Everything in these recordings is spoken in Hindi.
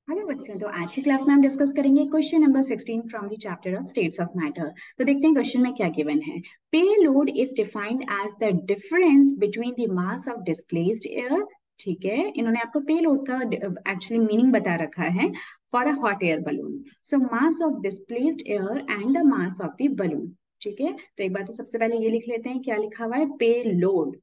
हेलो बच्चों, तो आज की क्लास में हम डिस्कस करेंगे question number 16 from the chapter of states of matter. तो देखते हैं क्वेश्चन में क्या गिवन है। Payload is defined as the difference between the mass of displaced air. ठीक है, इन्होंने आपको पे लोड का एक्चुअली मीनिंग बता रखा है for a hot air balloon. So mass of displaced air and the mass of the balloon. ठीक है, तो एक बार तो सबसे पहले ये लिख लेते हैं, क्या लिखा हुआ है, पे लोड।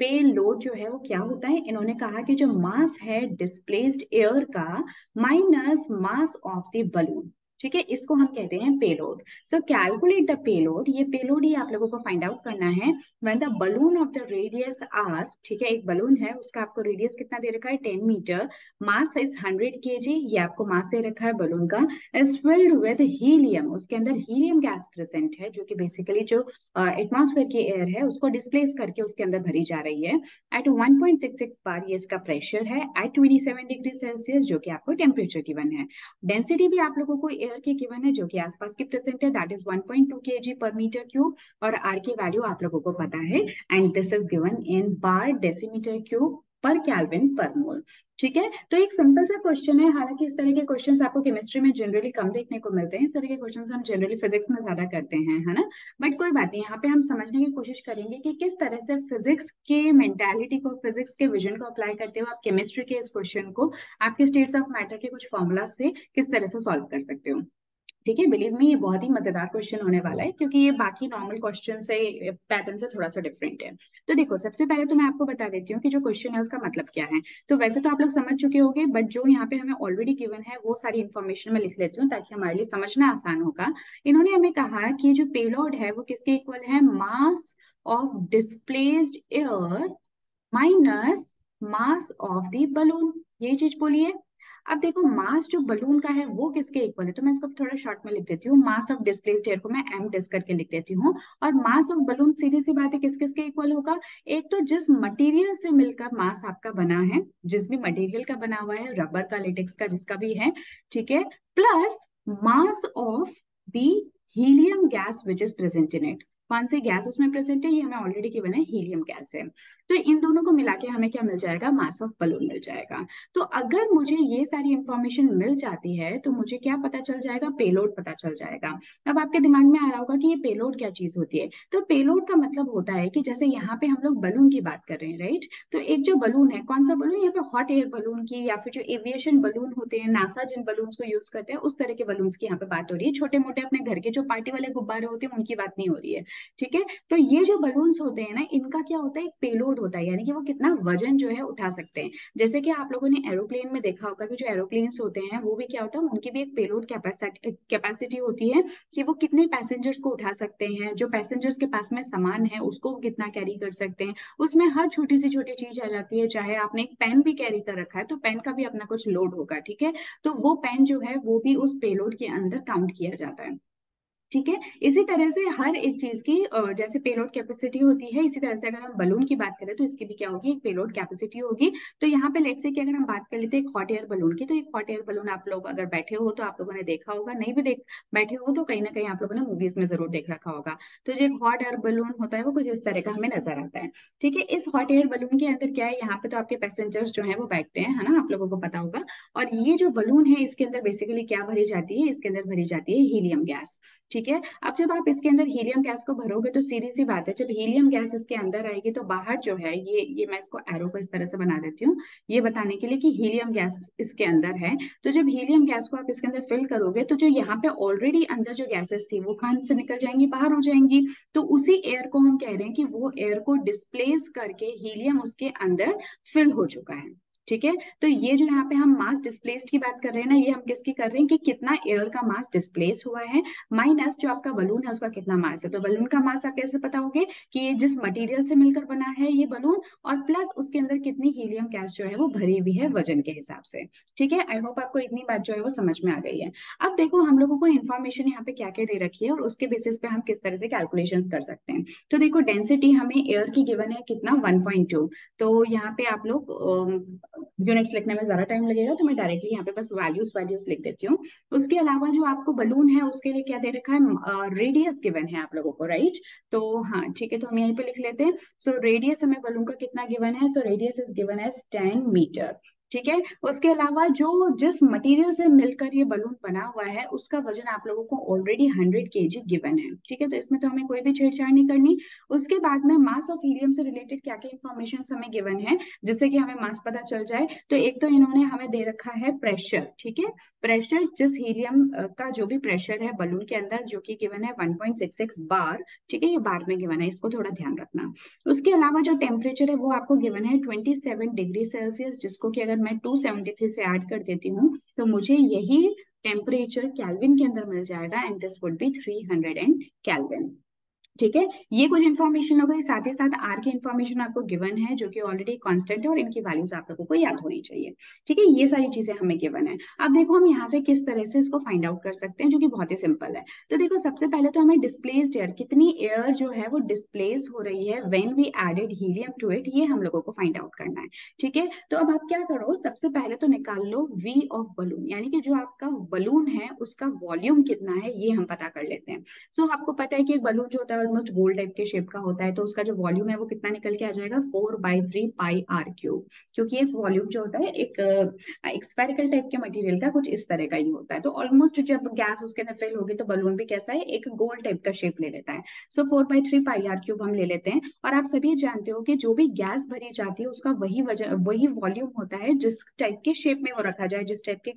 पे लोड जो है वो क्या होता है, इन्होंने कहा कि जो मास है डिस्प्लेस्ड एयर का minus mass of the balloon. ठीक है, इसको हम कहते हैं payload. So calculate the payload. ये पेलोड ही आप लोगों को फाइंड आउट करना है when the balloon of the radius R. ठीक है, एक बलून है, उसका आपको रेडियस कितना दे रखा है, 10 मीटर। मास इज 100 kg, ये आपको मास दे रखा है बलून का। इज फिल्ड विद हीलियम, उसके अंदर हीलियम गैस प्रेजेंट है, जो कि बेसिकली जो एटमॉस्फेयर की एयर है उसको डिस्प्लेस करके उसके अंदर भरी जा रही है। एट 1.66 बार ये इसका प्रेशर है, एट 27 डिग्री सेल्सियस, जो कि आपको टेम्परेचर गिवन है। डेंसिटी भी आप लोगों को एयर की गिवन है, जो कि आसपास की प्रेजेंट है, दैट इज 1.2 kg पर मीटर क्यूब। और आर की वैल्यू आप लोगों को पता है, and this is given in bar decimetre cube पर केल्विन पर मोल। ठीक है, तो एक सिंपल सा क्वेश्चन है। हालांकि इस तरह के क्वेश्चंस आपको केमिस्ट्री में जनरली कम देखने को मिलते हैं, इस तरह के क्वेश्चंस हम जनरली फिजिक्स में ज्यादा करते हैं, है ना। बट कोई बात नहीं, यहाँ पे हम समझने की कोशिश करेंगे कि किस तरह से फिजिक्स के मेंटालिटी को, फिजिक्स के विजन को अप्लाई करते हुए आप केमिस्ट्री के इस क्वेश्चन को आपके स्टेट्स ऑफ मैटर के कुछ फॉर्मूला से किस तरह से सॉल्व कर सकते हो। ठीक है, बिलीव मी, ये बहुत ही मजेदार क्वेश्चन होने वाला है, क्योंकि ये बाकी नॉर्मल क्वेश्चन से, पैटर्न से थोड़ा सा डिफरेंट है। तो देखो, सबसे पहले तो मैं आपको बता देती हूँ कि जो क्वेश्चन है उसका मतलब क्या है। तो वैसे तो आप लोग समझ चुके होंगे, बट जो यहाँ पे हमें ऑलरेडी गिवन है वो सारी इन्फॉर्मेशन मैं लिख लेती हूँ ताकि हमारे लिए समझना आसान होगा। इन्होंने हमें कहा कि जो पेलोड है वो किसके इक्वल है, मास of displaced air minus mass of the balloon, ये चीज बोलिए। अब देखो, मास जो बलून का है वो किसके इक्वल है, तो मैं इसको थोड़ा शॉर्ट में लिख देती हूँ। मास ऑफ डिस्प्लेस्ड एयर को मैं एम डिस करके लिख देती हूँ। और मास ऑफ बलून, सीधी सी बात है, किस किस के इक्वल होगा, एक तो जिस मटेरियल से मिलकर मास आपका बना है, जिस भी मटेरियल का बना हुआ है, रबर का, लेटेक्स का, जिसका भी है, ठीक है, plus mass of the helium gas which is present in it. कौन सी गैस उसमें प्रेजेंट है, ये हमें ऑलरेडी गिवन है, हीलियम गैस है। तो इन दोनों को मिला के हमें क्या मिल जाएगा, मास ऑफ बलून मिल जाएगा। तो अगर मुझे ये सारी इंफॉर्मेशन मिल जाती है तो मुझे क्या पता चल जाएगा, पेलोड पता चल जाएगा। अब आपके दिमाग में आ रहा होगा कि ये पेलोड क्या चीज होती है। तो पेलोड का मतलब होता है कि जैसे यहाँ पे हम लोग बलून की बात कर रहे हैं, राइट। तो एक जो बलून है, कौन सा बलून, यहाँ पे हॉट एयर बलून की, या फिर जो एविएशन बलून होते हैं, नासा जिन बलून को यूज करते हैं, उस तरह के बलून की यहाँ पे बात हो रही है। छोटे मोटे अपने घर के जो पार्टी वाले गुब्बारे होते हैं उनकी बात नहीं हो रही है। ठीक है, तो ये जो बलून्स होते हैं ना, इनका क्या होता है, एक पेलोड होता है, यानी कि वो कितना वजन जो है उठा सकते हैं। जैसे कि आप लोगों ने एरोप्लेन में देखा होगा कि जो एरोप्लेन्स होते हैं वो भी क्या होता है, उनकी भी एक पेलोड कैपेसिटी होती है कि वो कितने पैसेंजर्स को उठा सकते हैं, जो पैसेंजर्स के पास में सामान है उसको वो कितना कैरी कर सकते हैं। उसमें हर छोटी सी छोटी चीज आ जाती है। चाहे आपने एक पेन भी कैरी कर रखा है तो पेन का भी अपना कुछ लोड होगा, ठीक है। तो वो पेन जो है वो भी उस पेलोड के अंदर काउंट किया जाता है। ठीक है, इसी तरह से हर एक चीज की जैसे पेलोड कैपेसिटी होती है, इसी तरह से अगर हम बलून की बात करें तो इसकी भी क्या होगी, एक पेलोड कैपेसिटी होगी। तो यहाँ पे लेट्स से कि अगर हम बात कर लेते हैं एक हॉट एयर बलून की, तो एक हॉट एयर बलून आप लोग अगर बैठे हो तो आप लोगों ने देखा होगा, नहीं भी देख बैठे हो तो कहीं ना कहीं आप लोगों ने मूवीज में जरूर देख रखा होगा। तो जो एक हॉट एयर बलून होता है वो कुछ इस तरह का हमें नजर आता है। ठीक है, इस हॉट एयर बलून के अंदर क्या है, यहाँ पे तो आपके पैसेंजर्स जो है वो बैठते हैं, है ना, आप लोगों को पता होगा। और ये जो बलून है इसके अंदर बेसिकली क्या भरी जाती है, इसके अंदर भरी जाती है हीलियम गैस। ठीक है, अब जब आप इसके अंदर हीलियम गैस को भरोगे तो सीधी सी बात है, जब हीलियम गैस इसके अंदर आएगी तो बाहर जो है, ये मैं इसको एरो को इस तरह से बना देती हूँ, ये बताने के लिए कि हीलियम गैस इसके अंदर है। तो जब हीलियम गैस को आप इसके अंदर फिल करोगे तो जो यहाँ पे ऑलरेडी अंदर जो गैसेस थी वो कहाँ से निकल जाएंगी, बाहर हो जाएंगी। तो उसी एयर को हम कह रहे हैं कि वो एयर को डिस्प्लेस करके हीलियम उसके अंदर फिल हो चुका है। ठीक है, तो ये जो यहाँ पे हम मास डिस्प्लेस्ड की बात कर रहे हैं ना, ये हम किसकी कर रहे हैं कि कितना एयर का मास डिस्प्लेस हुआ है, माइनस जो आपका बलून है उसका कितना मास है। तो बलून का मास आप कैसे बताओगे कि ये जिस मटेरियल से मिलकर बना है ये बलून, और प्लस उसके अंदर कितनी हीलियम गैस जो है वो भरी हुई है वजन के हिसाब से। ठीक है, आई होप आपको इतनी बात जो है वो समझ में आ गई है। अब देखो, हम लोगों को इन्फॉर्मेशन यहाँ पे क्या क्या दे रखी है और उसके बेसिस पे हम किस तरह से कैलकुलेशंस कर सकते हैं। तो देखो, डेंसिटी हमें एयर की गिवन है कितना, 1.2। तो यहाँ पे आप लोग यूनिट्स लिखने में ज्यादा टाइम लगेगा, तो मैं डायरेक्टली यहाँ पे बस वैल्यूज वैल्यूज लिख देती हूँ। उसके अलावा जो आपको बलून है उसके लिए क्या दे रखा है, रेडियस गिवन है आप लोगों को, राइट। तो हाँ ठीक है, तो हम यहीं पे लिख लेते हैं। सो रेडियस हमें बलून का कितना गिवन है, so radius is given as 10 metre. ठीक है। उसके अलावा जो जिस मटेरियल से मिलकर ये बलून बना हुआ है उसका वजन आप लोगों को ऑलरेडी 100 kg गिवन है। ठीक है, तो इसमें तो हमें कोई भी छेड़छाड़ नहीं करनी। उसके बाद में मास ऑफ हीलियम से रिलेटेड क्या क्या इन्फॉर्मेशन हमें गिवन है जिससे कि हमें मास पता चल जाए। तो एक तो इन्होंने हमें दे रखा है प्रेशर। ठीक है, प्रेशर जिस हीलियम का जो भी प्रेशर है बलून के अंदर जो कि गिवन है 1.66 बार। ठीक है, ये बार में गिवन है, इसको थोड़ा ध्यान रखना। उसके अलावा जो टेम्परेचर है वो आपको गिवन है 27 डिग्री सेल्सियस, जिसको कि अगर मैं 273 से ऐड कर देती हूँ तो मुझे यही टेम्परेचर केल्विन के अंदर मिल जाएगा and this would be 300 kelvin. ठीक है, ये कुछ इन्फॉर्मेशन हो गई। साथ ही साथ आर की इन्फॉर्मेशन आपको गिवन है जो कि ऑलरेडी कांस्टेंट है और इनकी वैल्यूज आप लोगों को याद होनी चाहिए। ठीक है, ये सारी चीजें हमें गिवन है। अब देखो हम यहाँ से किस तरह से इसको फाइंड आउट कर सकते हैं जो कि बहुत ही सिंपल है। तो देखो सबसे पहले तो हमें डिस्प्लेस्ड एयर, कितनी एयर जो है वो डिस्प्लेस हो रही है when we added helium to it, ये हम लोगों को फाइंड आउट करना है। ठीक है, तो अब आप क्या करो, सबसे पहले तो निकाल लो वी ऑफ बलून, यानी कि जो आपका बलून है उसका वॉल्यूम कितना है ये हम पता कर लेते हैं। सो आपको पता है कि एक बलून जो होता है ऑलमोस्ट गोल टाइप के शेप का होता है, तो उसका जो वॉल्यूम है वो कितना निकल के आ जाएगा 4/3 पाई आर क्यूब। क्योंकि एक वॉल्यूम जो होता है एक स्फेरिकल टाइप के मटेरियल का कुछ इस तरह का ही होता है। तो ऑलमोस्ट जब गैस उसके अंदर फिल होगी तो बलून भी कैसा है, एक गोल टाइप का शेप ले लेता है। सो 4/3 पाई आर क्यूब हम ले लेते हैं। और आप सभी जानते हो कि जो भी गैस भरी जाती है उसका वही वॉल्यूम होता है जिस टाइप के शेप में वो रखा जाए, जिस टाइप के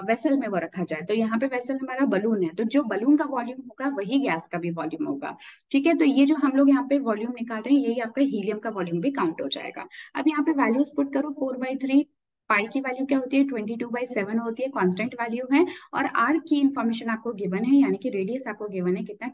वेसल में वो रखा जाए। तो यहाँ पे वेसल हमारा बलून है, तो जो बलून का वॉल्यूम होगा वही गैस का भी वॉल्यूम होगा। ठीक है, तो ये जो हम लोग यहाँ पे वॉल्यूम निकाल रहे हैं यही आपका हीलियम का वॉल्यूम भी काउंट हो जाएगा। अब यहाँ पे वैल्यूज पुट करो, 4/3 पाई की वैल्यू क्या होती है 22/7 होती है, कांस्टेंट वैल्यू है। और आर की इंफॉर्मेशन आपको गिवन है, यानी कि रेडियस आपको गिवन है कितना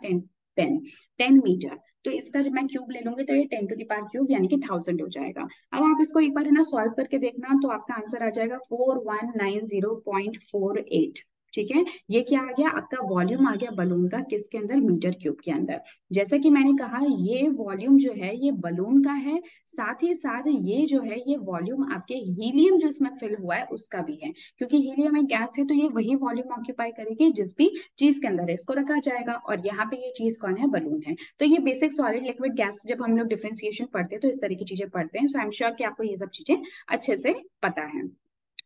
10 मीटर। तो इसका जब मैं क्यूब ले लूंगी तो ये 10⁻³ यानी कि 1000 हो जाएगा। अब आप इसको एक बार है ना सॉल्व करके देखना, तो आपका आंसर आ जाएगा 4190.48। ठीक है, ये क्या आ गया, आपका वॉल्यूम आ गया बलून का किसके अंदर, मीटर क्यूब के अंदर। जैसा कि मैंने कहा ये वॉल्यूम जो है ये बलून का है, साथ ही साथ ये जो है ये वॉल्यूम आपके हीलियम जो इसमें फिल हुआ है उसका भी है। क्योंकि हीलियम एक गैस है तो ये वही वॉल्यूम ऑक्यूपाई करेगी जिस भी चीज के अंदर इसको रखा जाएगा। और यहाँ पे ये चीज कौन है, बलून है। तो ये बेसिक सॉलिड लिक्विड गैस जब हम लोग डिफरेंशिएशन पढ़ते हैं तो इस तरह की चीजें पढ़ते हैं। सो आई एम श्योर कि आपको ये सब चीजें अच्छे से पता है।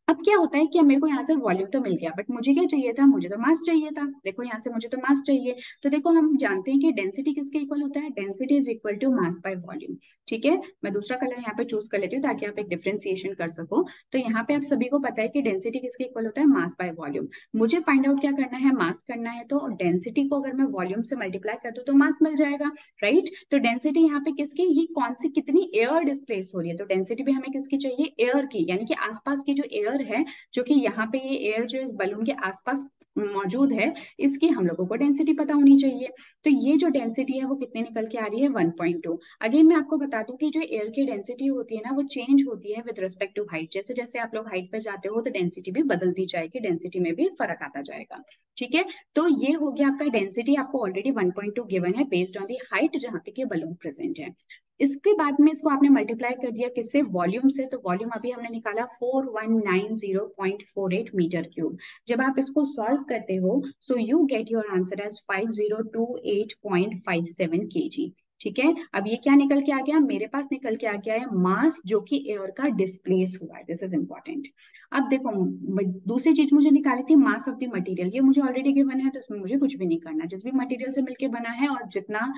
अब क्या होता है कि अब मेरे को यहाँ से वॉल्यूम तो मिल गया, बट मुझे क्या चाहिए था, मुझे तो मास चाहिए था। देखो यहाँ से मुझे तो मास चाहिए। तो देखो हम जानते हैं कि डेंसिटी किसके इक्वल होता है, density is equal to mass by volume. ठीक है, मैं दूसरा कलर यहाँ पे चूज कर लेती हूँ ताकि आप एक डिफरेंशिएशन कर सको। तो यहाँ पे आप सभी को पता है कि डेंसिटी किसके इक्वल होता है, मास बाय वॉल्यूम। मुझे फाइंड आउट क्या करना है, मास करना है। तो डेंसिटी को अगर मैं वॉल्यूम से मल्टीप्लाई कर दूं तो मास मिल जाएगा, राइट। तो डेंसिटी यहाँ पे किसकी, ये कौन सी कितनी एयर डिस्प्लेस हो रही है, तो डेंसिटी भी हमें किसकी चाहिए, एयर की, यानी कि आसपास की जो एयर है, जो कि यहाँ पे ये एयर जो इस बलून के आसपास मौजूद है, इसकी हम लोगों को डेंसिटी पता होनी चाहिए। तो ये जो डेंसिटी है वो कितने निकल के आ रही है, 1.2। अगेन मैं आपको बता दूं कि जो एयर की डेंसिटी होती है ना वो चेंज होती है विद रिस्पेक्ट टू हाइट। जैसे जैसे आप लोग हाइट पे जाते हो तो डेंसिटी भी बदलती जाएगी, डेंसिटी में भी फर्क आता जाएगा। ठीक है, तो ये हो गया आपका डेंसिटी, आपको ऑलरेडी 1.2 गिवन है बेस्ड ऑन दी हाइट जहाँ पे के बलून प्रेजेंट है। इसके बाद में इसको आपने मल्टीप्लाई कर दिया किससे, वॉल्यूम से। तो वॉल्यूम अभी हमने निकाला 4190.48 मीटर क्यूब। जब आप इसको सॉल्व करते हो so you get your answer as 5028.57 kg। ठीक है, अब ये क्या निकल के आ गया, मेरे पास निकल के आ गया है मास जो कि एयर का डिस्प्लेस हुआ है। This is important. अब देखो दूसरी चीज मुझे निकाली थी मास ऑफ द मटेरियल, ये मुझे ऑलरेडी गिवन है तो इसमें मुझे कुछ भी नहीं करना। जिस भी मटेरियल से मिलकर बना है और जितना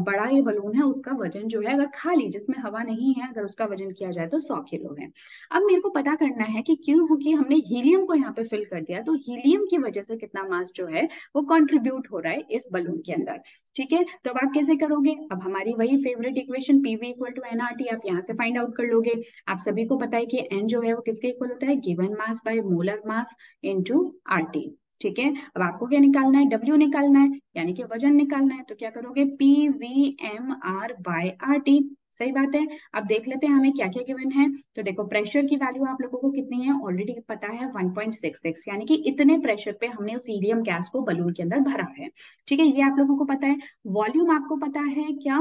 बड़ा ये बलून है उसका वजन जो है, अगर खाली जिसमें हवा नहीं है अगर उसका वजन किया जाए तो 100 किलो है। अब मेरे को पता करना है कि क्यों, कि हमने हीलियम को यहाँ पे फिल कर दिया तो हीलियम की वजह से कितना मास जो है वो कंट्रीब्यूट हो रहा है इस बलून के अंदर। ठीक है, तो अब आप कैसे करोगे, अब हमारी वही favourite equation PV equal to nRT आप यहाँ से फाइंड आउट कर लोगे। आप सभी को पता है कि एन जो है वो किसके इक्वल होता है, given mass by molar mass into RT. ठीक है, अब आपको क्या निकालना है, डब्ल्यू निकालना है, यानी कि वजन निकालना है। तो क्या करोगे, P V M R by R T. सही बात है। अब देख लेते हैं हमें क्या क्या गिवन है। तो देखो प्रेशर की वैल्यू आप लोगों को कितनी है, ऑलरेडी पता है 1.66, यानी कि इतने प्रेशर पे हमने उस हीलियम गैस को बलून के अंदर भरा है। ठीक है, ये आप लोगों को पता है। वॉल्यूम आपको पता है क्या,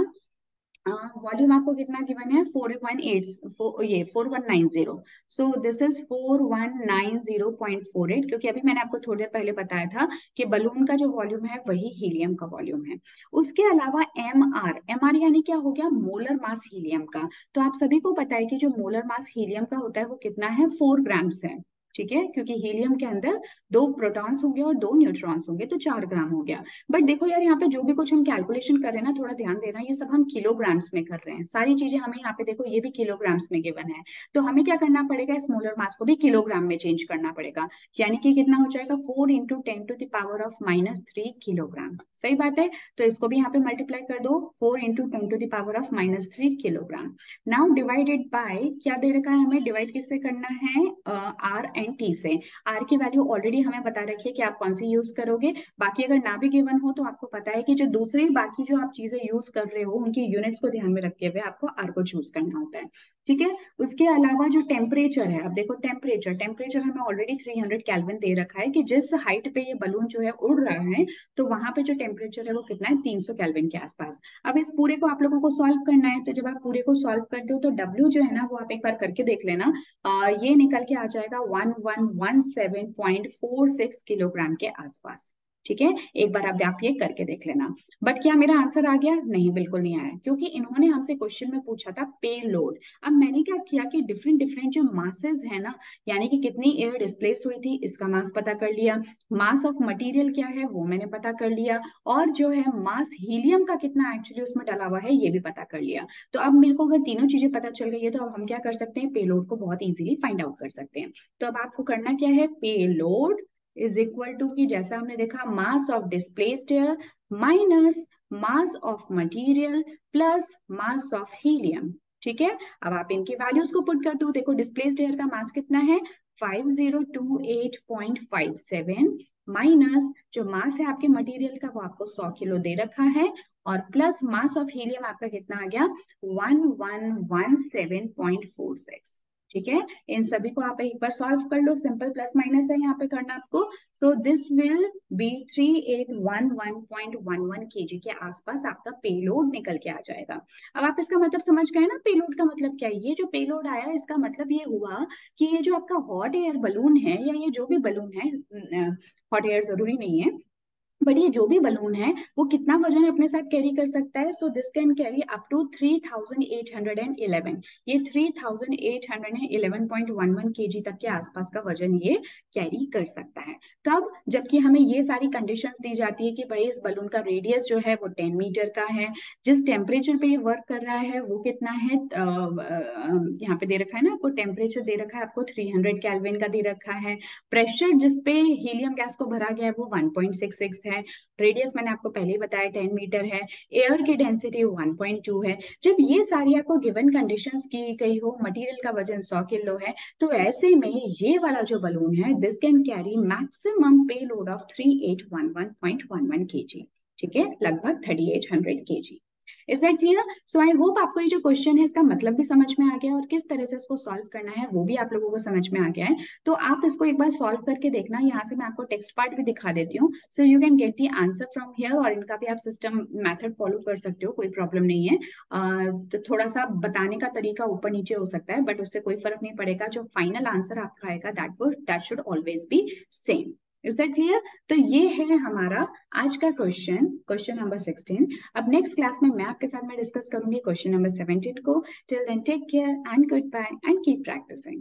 वॉल्यूम आपको कितना गिवन है 4190। सो दिस इज 4190.48, क्योंकि अभी मैंने आपको थोड़ी देर पहले बताया था कि बलून का जो वॉल्यूम है वही हीलियम का वॉल्यूम है। उसके अलावा एम आर यानी क्या हो गया, मोलर मास हीलियम का। तो आप सभी को पता है कि जो मोलर मास हीलियम का होता है वो कितना है, 4 ग्राम्स है। ठीक है, क्योंकि हीलियम के अंदर 2 प्रोटॉन्स होंगे और 2 न्यूट्रॉन्स होंगे, तो 4 ग्राम हो गया। बट देखो यार, यहाँ पे जो भी कुछ हम कैलकुलेशन कर रहे हैं ना, थोड़ा ध्यान देना, ये सब हम किलोग्राम्स में कर रहे हैं। सारी चीजें हमें यहाँ पे देखो ये भी किलोग्राम्स में गिवन है। तो हमें क्या करना पड़ेगा, स्मॉलर मास को भी किलोग्राम में चेंज करना पड़ेगा। यानी कि कितना हो जाएगा, 4 × 10⁻³ किलोग्राम। सही बात है। तो इसको भी यहाँ पे मल्टीप्लाई कर दो, 4 × 10⁻³ किलोग्राम। नाउ डिवाइडेड बाय, क्या दे रखा है हमें, डिवाइड किससे करना है, आर एंड टी से। आर की वैल्यू ऑलरेडी हमें बता रखी है कि आप कौन सी यूज करोगे। बाकी अगर ना भी गिवन हो तो आपको पता है कि जो दूसरी बाकी जो आप चीजें यूज कर रहे हो उनकी यूनिट्स को ध्यान में रखते हुए आपको आर को चूज करना होता है। ठीक है। उसके अलावा जो टेम्परेचर है, अब देखो टेम्परेचर टेम्परेचर हमें ऑलरेडी 300 केल्विन दे रखा है कि जिस हाइट पे ये बलून जो है उड़ रहा है, तो वहां पे जो टेम्परेचर है वो कितना है, 300 केल्विन के आसपास। अब इस पूरे को आप लोगों को सॉल्व करना है, तो जब आप पूरे को सॉल्व करते हो तो डब्ल्यू जो है ना वो आप एक बार करके देख लेना, ये निकल के आ जाएगा 1117.46 किलोग्राम के आसपास। ठीक है, एक बार आप ये करके देख लेना। बट क्या मेरा आंसर आ गया, नहीं, बिल्कुल नहीं आया, क्योंकि इन्होंने हमसे क्वेश्चन में पूछा था पे लोड। अब मैंने क्या किया कि डिफरेंट डिफरेंट जो मासेस है ना, यानी कि कितनी एयर डिस्प्लेस हुई थी इसका मास पता कर लिया, मास ऑफ मटेरियल क्या है वो मैंने पता कर लिया, और जो है मास हीलियम का कितना एक्चुअली उसमें डाला हुआ है ये भी पता कर लिया। तो अब मेरे को अगर तीनों चीजें पता चल गई है तो अब हम क्या कर सकते हैं, पे लोड को बहुत इजीली फाइंड आउट कर सकते हैं। तो अब आपको करना क्या है, payload is equal to की, जैसा हमने देखा, मास of displaced air minus mass of material plus mass of helium. ठीक है, अब आप इनकी वैल्यूज को पुट कर दो। देखो डिस्प्लेस्ड एयर का मास कितना है, 5028.57 माइनस जो मास है आपके मटेरियल का वो आपको 100 किलो दे रखा है, और प्लस मास ऑफ हीलियम आपका कितना आ गया, 1117.46। ठीक है, इन सभी को आप एक बार सॉल्व कर लो, सिंपल प्लस माइनस है यहाँ पे करना आपको। So this will be 3811.11 KG के आसपास आपका पेलोड निकल के आ जाएगा। अब आप इसका मतलब समझ गए ना, पेलोड का मतलब क्या है। ये जो पेलोड आया इसका मतलब ये हुआ कि ये जो आपका हॉट एयर बलून है, या ये जो भी बलून है, हॉट एयर जरूरी नहीं है, बट ये जो भी बलून है वो कितना वजन अपने साथ कैरी कर सकता है, so this can carry up to 3811। ये 3811.11 केजी तक के आसपास का वजन ये कैरी कर सकता है। कब, जबकि हमें ये सारी कंडीशंस दी जाती है कि भाई इस बलून का रेडियस जो है वो 10 मीटर का है, जिस टेम्परेचर पे ये वर्क कर रहा है वो कितना है, यहाँ पे दे रखा है ना आपको, टेम्परेचर दे रखा है आपको 300 केल्विन का दे रखा है, प्रेशर जिसपे हीलियम गैस को भरा गया है वो 1.66 है, रेडियस मैंने आपको पहले ही बताया 10 मीटर है, एयर की डेंसिटी 1.2 है। जब ये सारी आपको गिवन कंडीशंस की गई हो, मटेरियल का वजन 100 किलो है, तो ऐसे में ये वाला जो बलून है दिस कैन कैरी मैक्सिमम पे लोड ऑफ 3811.11 केजी। ठीक है, लगभग 3800 KG. Is that clear? So I hope आपको ये जो क्वेश्चन है इसका मतलब भी समझ में आ गया और किस तरह से इसको सॉल्व करना है वो भी आप लोगों को समझ में आ गया है। तो आप इसको एक बार सॉल्व करके देखना, यहाँ से मैं आपको टेक्स्ट पार्ट भी दिखा देती हूँ, so you can get the answer from here, और इनका भी आप सिस्टम मेथड फॉलो कर सकते हो, कोई प्रॉब्लम नहीं है। तो थोड़ा सा बताने का तरीका ऊपर नीचे हो सकता है, बट उससे कोई फर्क नहीं पड़ेगा, जो फाइनल आंसर आपका आएगा that should always be same. Is that clear? तो ये है हमारा आज का क्वेश्चन नंबर 16। अब नेक्स्ट क्लास में मैं आपके साथ में डिस्कस करूंगी क्वेश्चन नंबर 17 को। Till then take care and goodbye and keep practising.